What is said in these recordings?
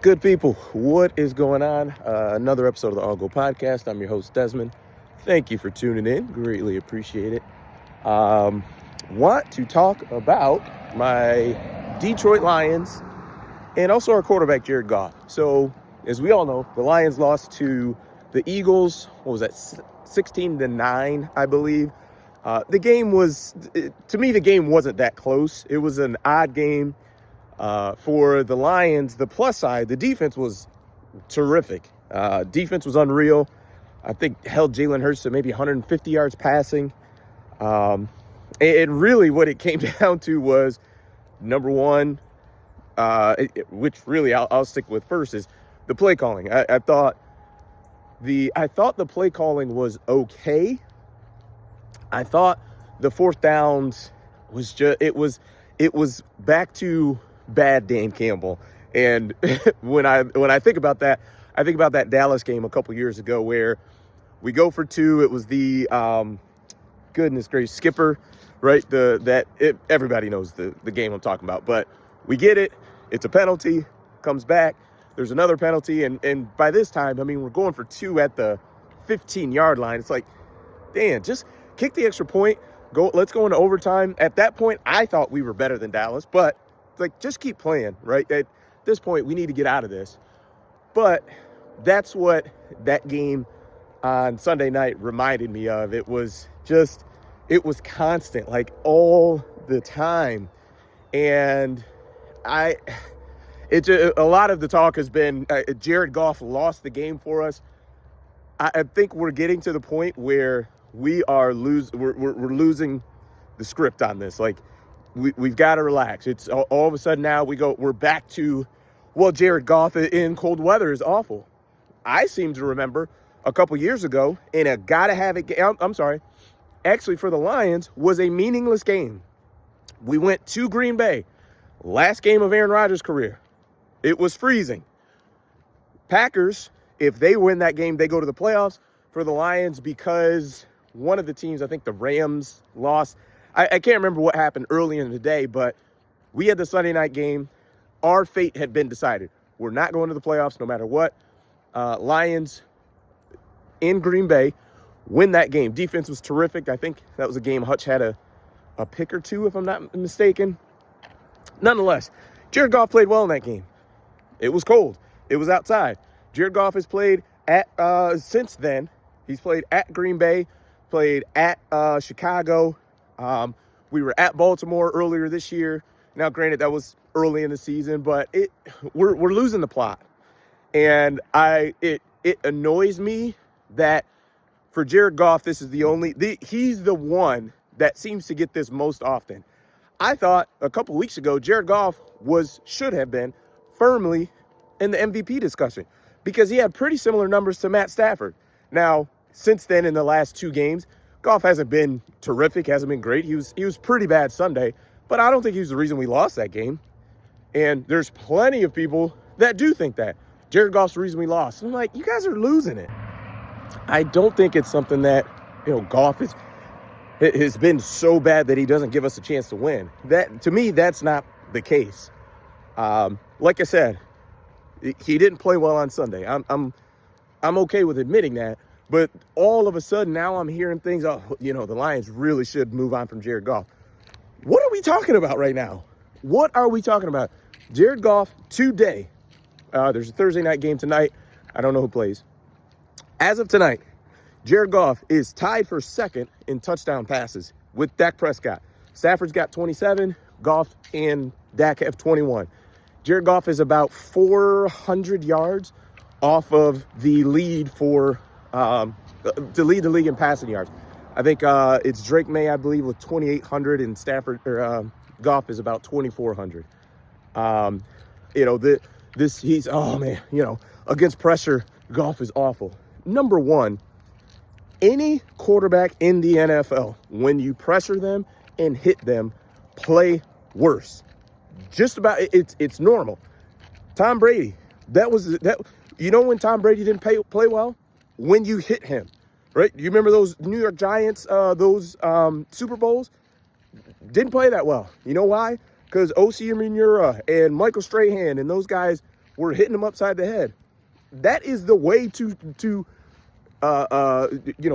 Good people, what is going on? Another episode of the All Go Podcast. I'm your host, Desmond. Thank you for tuning in. Greatly appreciate it. Want to talk about my Detroit Lions and also our quarterback, Jared Goff. So, as we all know, the Lions lost to the Eagles. What was that? 16-9, I believe. The game was, to me, the game wasn't that close. It was an odd game. For the Lions, the plus side, the defense was terrific. Defense was unreal. I think held Jalen Hurts to maybe 150 yards passing. And really what it came down to was, number one, which really I'll stick with first, is the play calling. I thought the play calling was okay. I thought the fourth downs was just it was back to bad Dan Campbell. And when I think about that, I think about that Dallas game a couple years ago where we go for two. It was the goodness gracious Skipper, right? Everybody knows the game I'm talking about. But we get it. It's a penalty. Comes back. There's another penalty, and by this time, I mean, we're going for two at the 15-yard line. It's like, Dan, just kick the extra point. Let's go into overtime. At that point, I thought we were better than Dallas, but like, just keep playing, right? At this point, we need to get out of this. But that's what that game on Sunday night reminded me of. It was constant, like all the time. And a lot of the talk has been Jared Goff lost the game for us. I think we're getting to the point where we're losing the script on this. Like, we've got to relax. It's all of a sudden now we're back to, well, Jared Goff in cold weather is awful. I seem to remember a couple years ago in a gotta-have-it game, actually for the Lions, was a meaningless game. We went to Green Bay, last game of Aaron Rodgers' career. It was freezing. Packers, if they win that game, they go to the playoffs. For the Lions, because one of the teams, I think the Rams, lost. I can't remember what happened early in the day, but we had the Sunday night game. Our fate had been decided. We're not going to the playoffs no matter what. Lions in Green Bay win that game. Defense was terrific. I think that was a game Hutch had a pick or two, if I'm not mistaken. Nonetheless, Jared Goff played well in that game. It was cold. It was outside. Jared Goff has played since then. He's played at Green Bay, played at Chicago. We were at Baltimore earlier this year. Now, granted, that was early in the season, but we're losing the plot. And it annoys me that for Jared Goff, this is he's the one that seems to get this most often. I thought a couple weeks ago, Jared Goff should have been firmly in the MVP discussion because he had pretty similar numbers to Matt Stafford. Now, since then, in the last two games, Goff hasn't been terrific, hasn't been great. He was pretty bad Sunday, but I don't think he was the reason we lost that game. And there's plenty of people that do think that Jared Goff's the reason we lost. And I'm like, you guys are losing it. I don't think it's something that, Goff has been so bad that he doesn't give us a chance to win. That, to me, that's not the case. Like I said, he didn't play well on Sunday. I'm okay with admitting that. But all of a sudden, now I'm hearing things, the Lions really should move on from Jared Goff. What are we talking about right now? What are we talking about? Jared Goff today. There's a Thursday night game tonight. I don't know who plays. As of tonight, Jared Goff is tied for second in touchdown passes with Dak Prescott. Stafford's got 27. Goff and Dak have 21. Jared Goff is about 400 yards off of the lead to lead the league in passing yards. I think it's Drake May, I believe, with 2,800, and Stafford or Goff is about 2,400. Against pressure, Goff is awful. Number one, any quarterback in the NFL, when you pressure them and hit them, play worse. Just about, it's normal. Tom Brady, when Tom Brady didn't play well? When you hit him, right? You remember those New York Giants, those Super Bowls? Didn't play that well. You know why? Because O.C. Minura and Michael Strahan and those guys were hitting him upside the head. That is the way to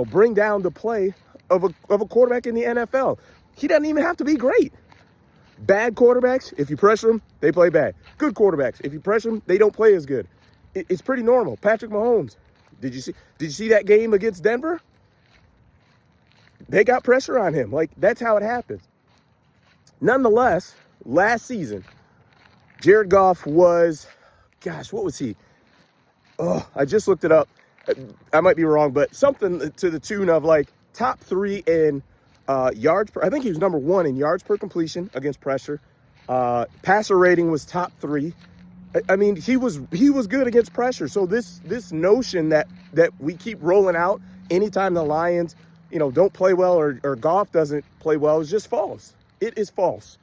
bring down the play of a quarterback in the NFL. He doesn't even have to be great. Bad quarterbacks, if you pressure them, they play bad. Good quarterbacks, if you pressure them, they don't play as good. It's pretty normal. Patrick Mahomes, did you see that game against Denver? They got pressure on him. Like, that's how it happens. Nonetheless, last season, Jared Goff was, what was he? Oh, I just looked it up. I might be wrong, but something to the tune of like top 3 in yards per. I think he was number 1 in yards per completion against pressure. Passer rating was top 3. I mean, he was good against pressure. So this notion that we keep rolling out anytime the Lions, don't play well or Goff doesn't play well is just false. It is false.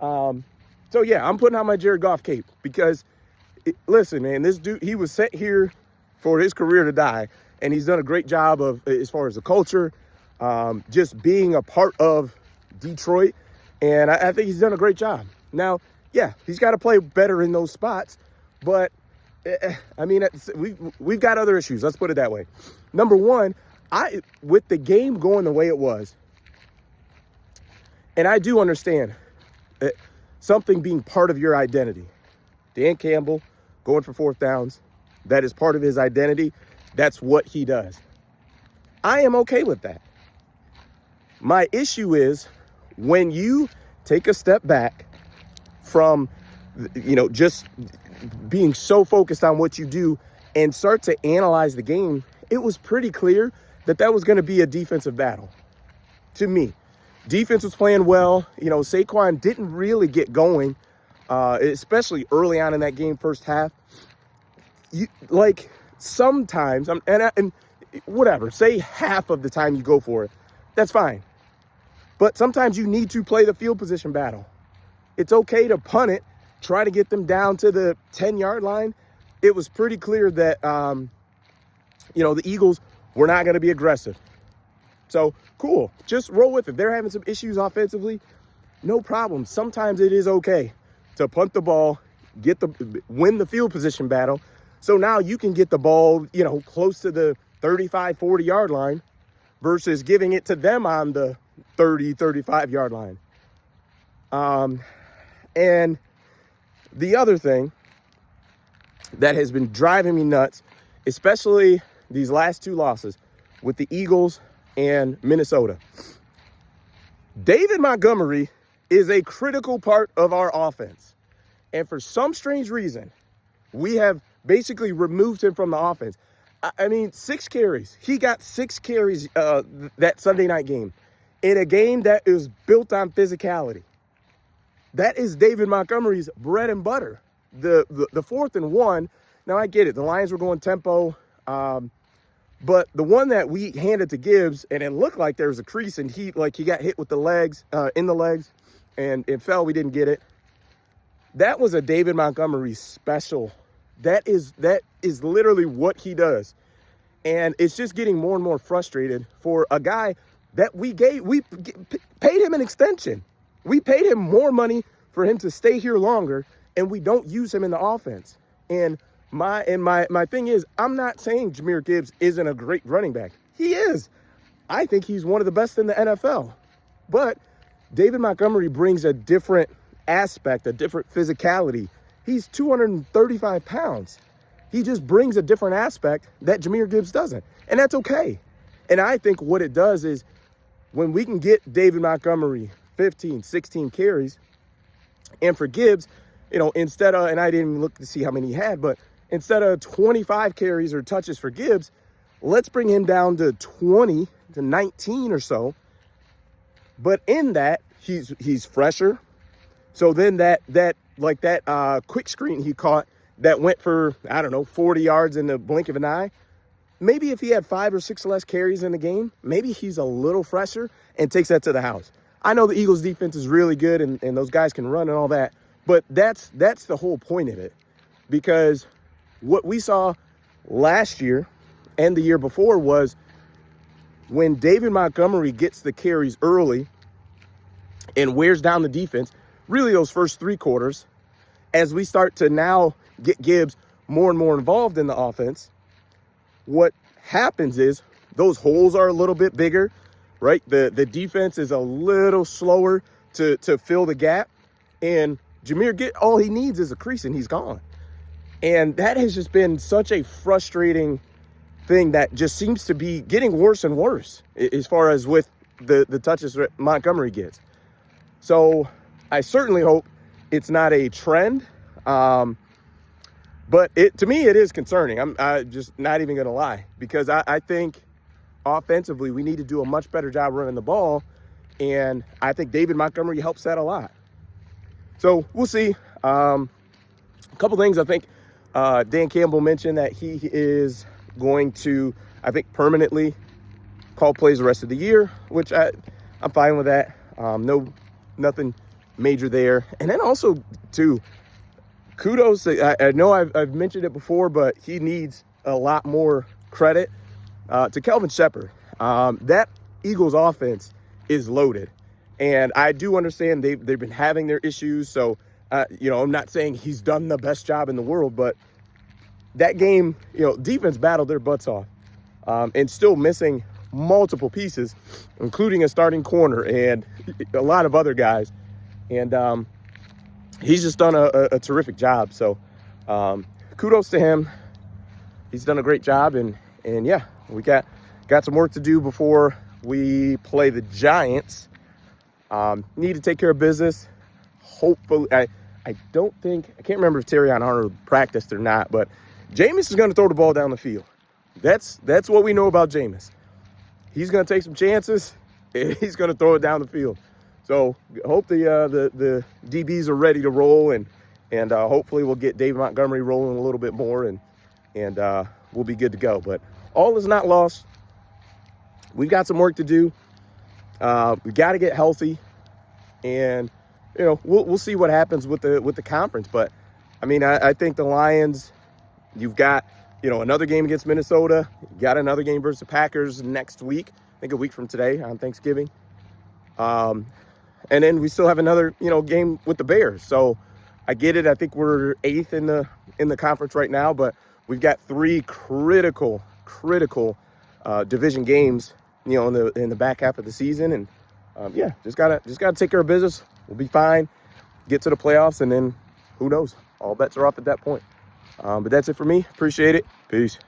So yeah, I'm putting on my Jared Goff cape because, listen, man, this dude, he was sent here for his career to die, and he's done a great job of, as far as the culture, just being a part of Detroit, and I think he's done a great job. Now, yeah, he's got to play better in those spots, but I mean, we've got other issues. Let's put it that way. Number one, with the game going the way it was, and I do understand that something being part of your identity. Dan Campbell going for 4th downs, that is part of his identity. That's what he does. I am okay with that. My issue is when you take a step back from, just being so focused on what you do and start to analyze the game, it was pretty clear that was going to be a defensive battle to me. Defense was playing well. Saquon didn't really get going, especially early on in that game, first half. Sometimes, and whatever, say half of the time you go for it, that's fine. But sometimes you need to play the field position battle. It's okay to punt it, try to get them down to the 10-yard line. It was pretty clear that, the Eagles were not going to be aggressive. So, cool. Just roll with it. They're having some issues offensively. No problem. Sometimes it is okay to punt the ball, win the field position battle. So now you can get the ball, close to the 35, 40-yard line versus giving it to them on the 30, 35-yard line. And the other thing that has been driving me nuts, especially these last 2 losses with the Eagles and Minnesota. David Montgomery is a critical part of our offense. And for some strange reason, we have basically removed him from the offense. I mean, 6 carries. He got 6 carries that Sunday night game in a game that is built on physicality. That is David Montgomery's bread and butter. The 4th and 1, now I get it. The Lions were going tempo. But the one that we handed to Gibbs, and it looked like there was a crease, and he got hit with the legs, in the legs, and it fell. We didn't get it. That was a David Montgomery special. That is literally what he does. And it's just getting more and more frustrated for a guy that we paid him an extension. We paid him more money for him to stay here longer, and we don't use him in the offense. And my thing is, I'm not saying Jahmyr Gibbs isn't a great running back. He is. I think he's one of the best in the NFL. But David Montgomery brings a different aspect, a different physicality. He's 235 pounds. He just brings a different aspect that Jahmyr Gibbs doesn't. And that's okay. And I think what it does is when we can get David Montgomery 15, 16 carries, and for Gibbs, instead of, and I didn't even look to see how many he had, but instead of 25 carries or touches for Gibbs, let's bring him down to 20 to 19 or so. But in that, he's fresher. So then that quick screen he caught that went for, 40 yards in the blink of an eye. Maybe if he had 5 or 6 less carries in the game, maybe he's a little fresher and takes that to the house. I know the Eagles defense is really good and those guys can run and all that, but that's the whole point of it. Because what we saw last year and the year before was when David Montgomery gets the carries early and wears down the defense, really those first 3 quarters, as we start to now, get Gibbs more and more involved in the offense, what happens is those holes are a little bit bigger, right? The defense is a little slower to fill the gap. And Jahmyr, all he needs is a crease and he's gone. And that has just been such a frustrating thing that just seems to be getting worse and worse as far as with the touches that Montgomery gets. So I certainly hope it's not a trend. But to me, it is concerning. I'm just not even going to lie, because I think offensively we need to do a much better job running the ball. And I think David Montgomery helps that a lot. So we'll see. A couple things. I think Dan Campbell mentioned that he is going to, I think, permanently call plays the rest of the year, which I'm fine with that. Nothing major there. And then also, too, kudos. I know I've mentioned it before, but he needs a lot more credit to Kelvin Shepherd. That Eagles offense is loaded. And I do understand they've been having their issues. So, I'm not saying he's done the best job in the world, but that game, defense battled their butts off and still missing multiple pieces, including a starting corner and a lot of other guys. And he's just done a terrific job. So kudos to him. He's done a great job. And yeah, we got some work to do before we play the Giants. Need to take care of business. Hopefully, I can't remember if Terrion Arnold practiced or not, but Jameis is going to throw the ball down the field. That's what we know about Jameis. He's going to take some chances, and he's going to throw it down the field. So hope the DBs are ready to roll, and hopefully we'll get David Montgomery rolling a little bit more, and we'll be good to go. But all is not lost. We've got some work to do. We got to get healthy, and we'll see what happens with the conference. But I mean, I think the Lions. You've got another game against Minnesota. You got another game versus the Packers next week. I think a week from today on Thanksgiving. And then we still have another game with the Bears. So I get it. I think we're 8th in the conference right now, but we've got 3 critical division games in the back half of the season. And just gotta take care of business. We'll be fine. Get to the playoffs, and then who knows? All bets are off at that point. But that's it for me. Appreciate it. Peace.